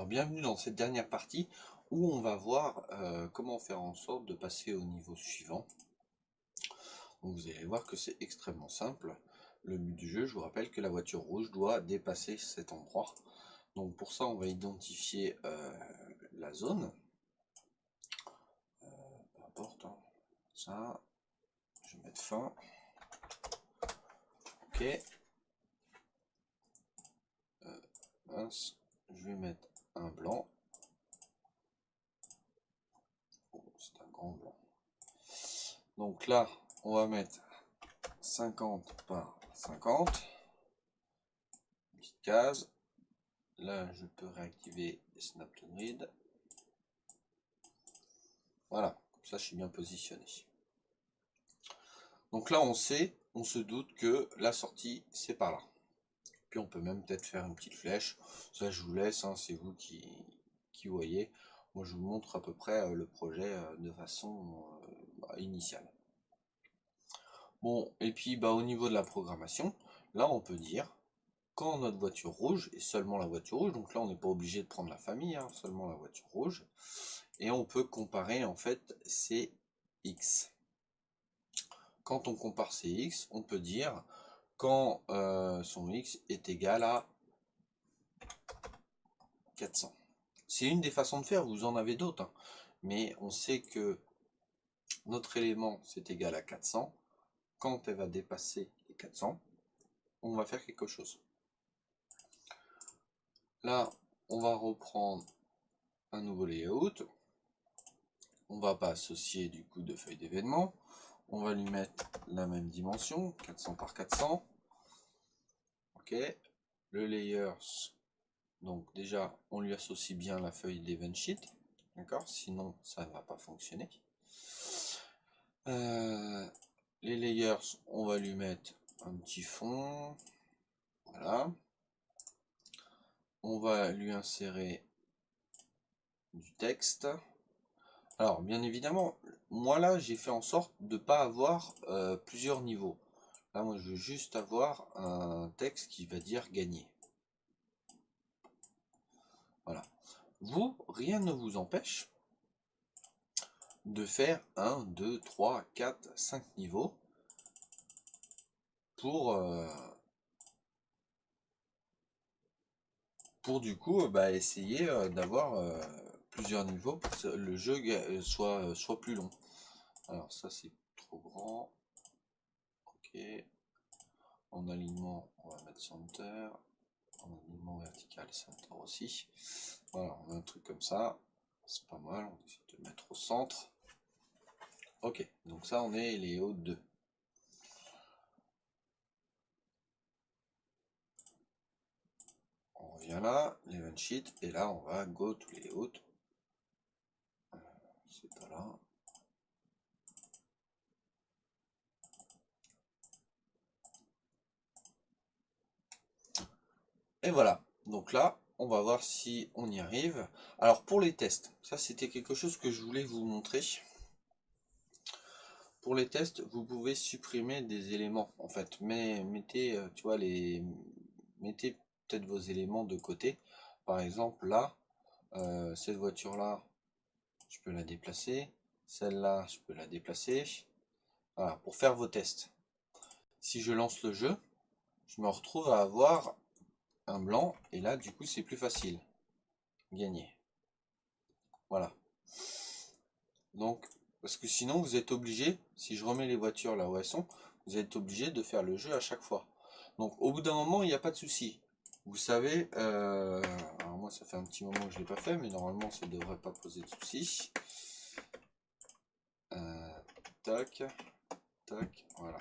Alors bienvenue dans cette dernière partie où on va voir comment faire en sorte de passer au niveau suivant. Donc vous allez voir que c'est extrêmement simple. Le but du jeu, je vous rappelle que la voiture rouge doit dépasser cet endroit. Donc pour ça on va identifier la zone. Peu importe, hein. Ça, je vais mettre fin. Ok. Mince, je vais mettre un blanc. Oh, c'est un grand blanc. Donc là, on va mettre 50 par 50. Petite case. Là, je peux réactiver Snap to Grid. Voilà, comme ça je suis bien positionné. Donc là, on sait, on se doute que la sortie, c'est par là. Puis on peut même peut-être faire une petite flèche. Ça, je vous laisse, hein, c'est vous qui voyez. Moi, je vous montre à peu près le projet de façon initiale. Bon, et puis au niveau de la programmation, là, on peut dire, quand notre voiture rouge, et seulement la voiture rouge, donc là, on n'est pas obligé de prendre la famille, hein, seulement la voiture rouge, et on peut comparer en fait ces X. Quand on compare ces X, on peut dire quand son X est égal à 400. C'est une des façons de faire, vous en avez d'autres, hein. Mais on sait que notre élément c'est égal à 400. Quand elle va dépasser les 400, on va faire quelque chose. Là, on va reprendre un nouveau layout. On va pas associer du coup de feuille d'événement. On va lui mettre la même dimension, 400 par 400. Ok. Le layers, donc déjà on lui associe bien la feuille d'event sheet, d'accord, sinon ça ne va pas fonctionner. Les layers, on va lui mettre un petit fond, voilà. On va lui insérer du texte. Alors bien évidemment, moi là j'ai fait en sorte de ne pas avoir plusieurs niveaux. Là moi je veux juste avoir un texte qui va dire gagner. Voilà. Vous, rien ne vous empêche de faire 1, 2, 3, 4, 5 niveaux pour du coup essayer d'avoir plusieurs niveaux pour que le jeu soit plus long. Alors ça c'est trop grand. Ok. En alignement on va mettre center. En alignement vertical center aussi. Voilà, on a un truc comme ça. C'est pas mal, on essaie de le mettre au centre. Ok, donc ça on est les hauts 2. On revient là, l'event sheet, et là on va go to layout. C'est pas là. Et voilà, donc là, on va voir si on y arrive. Alors pour les tests, ça c'était quelque chose que je voulais vous montrer. Pour les tests, vous pouvez supprimer des éléments. En fait, mais mettez, tu vois, mettez peut-être vos éléments de côté. Par exemple, là, cette voiture-là, je peux la déplacer. Celle-là, je peux la déplacer. Voilà, pour faire vos tests. Si je lance le jeu, je me retrouve à avoir un blanc. Et là, du coup, c'est plus facile. Gagner. Voilà. Donc, parce que sinon vous êtes obligé, si je remets les voitures là où elles sont, vous êtes obligé de faire le jeu à chaque fois. Donc au bout d'un moment, il n'y a pas de souci. Vous savez, alors moi ça fait un petit moment que je ne l'ai pas fait, mais normalement ça ne devrait pas poser de souci. Tac, tac, voilà.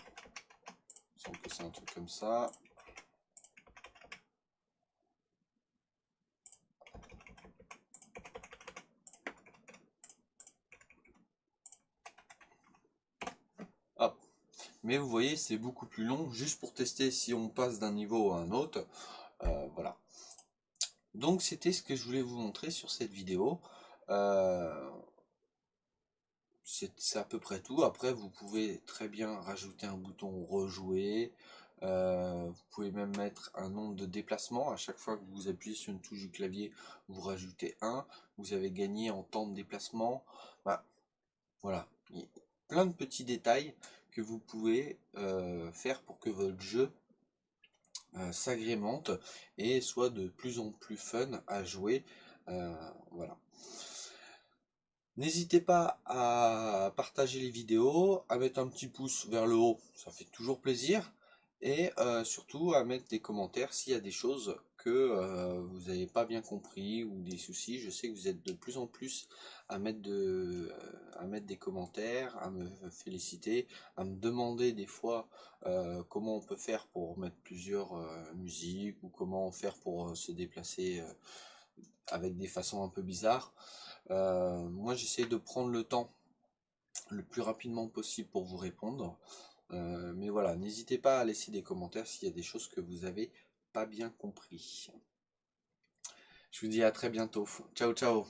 Il semble que c'est un truc comme ça. Hop. Mais vous voyez, c'est beaucoup plus long, juste pour tester si on passe d'un niveau à un autre. Voilà. Donc c'était ce que je voulais vous montrer sur cette vidéo. C'est à peu près tout. Après vous pouvez très bien rajouter un bouton rejouer, Vous pouvez même mettre un nombre de déplacements. À chaque fois que vous appuyez sur une touche du clavier, vous rajoutez un. Vous avez gagné en temps de déplacement. Bah, voilà. Il y a plein de petits détails que vous pouvez faire pour que votre jeu s'agrémente et soit de plus en plus fun à jouer. Voilà. N'hésitez pas à partager les vidéos, à mettre un petit pouce vers le haut, ça fait toujours plaisir. Et surtout à mettre des commentaires s'il y a des choses que vous n'avez pas bien compris ou des soucis. Je sais que vous êtes de plus en plus à mettre des commentaires, à me féliciter, à me demander des fois comment on peut faire pour mettre plusieurs musiques ou comment faire pour se déplacer avec des façons un peu bizarres. Moi j'essaie de prendre le temps le plus rapidement possible pour vous répondre. Mais voilà, n'hésitez pas à laisser des commentaires s'il y a des choses que vous avez pas bien compris. Je vous dis à très bientôt. Ciao ciao.